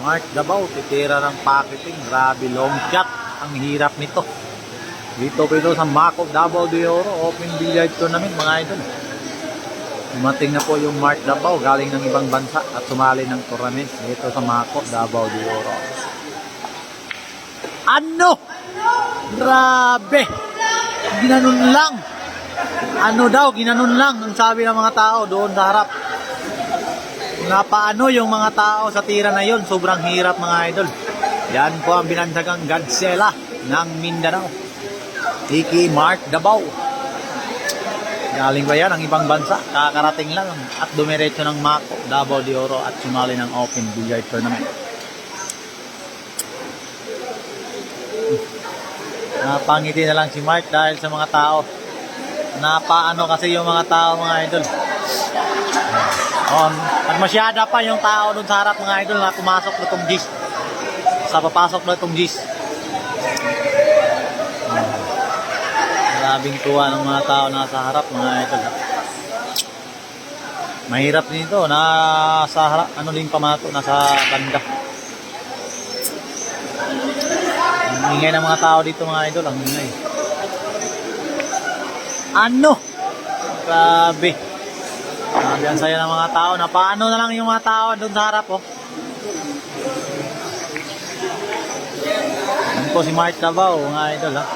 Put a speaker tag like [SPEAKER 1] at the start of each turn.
[SPEAKER 1] Mark Davao, titira ng packeting. Grabe, long shot. Ang hirap nito. Dito pa ito sa Mako, Davao de Oro, Open Billiard Tournament, mga idol. Dumating na po yung Mark Davao, galing ng ibang bansa at sumali ng tournament dito sa Mako, Davao de Oro. Ano? Grabe! Ginanon lang. Ano daw, ginanon lang ang sabi ng mga tao doon sa harap. Napaano yung mga tao sa tira na yon, sobrang hirap mga idol. Yan po ang binansagang Godzilla ng Mindanao. Iki Mark Davao. Galing ba yan ang ibang bansa? Kakarating lang at dumiretso ng Mako, Davao de Oro at sumali ng Open Billiard Tournament. Napangiti na lang si Mark dahil sa mga tao. Napaano kasi yung mga tao mga idol. Nagmasyada pa yung tao doon sa harap mga idol na pumasok na itong gis. Sa papasok na itong gis. Marabing tuwa ng mga tao nasa harap mga idol. Mahirap din ito. Nasa harap, ano din pamato, nasa banda. Ang ingay ng mga tao dito mga idol. Ang ingay. Ano? Grabe. Grabe ang saya ng mga tao. Napaano na lang yung mga tao doon sa harap, oh. Yan po si Mark Davao, mga idol, ha.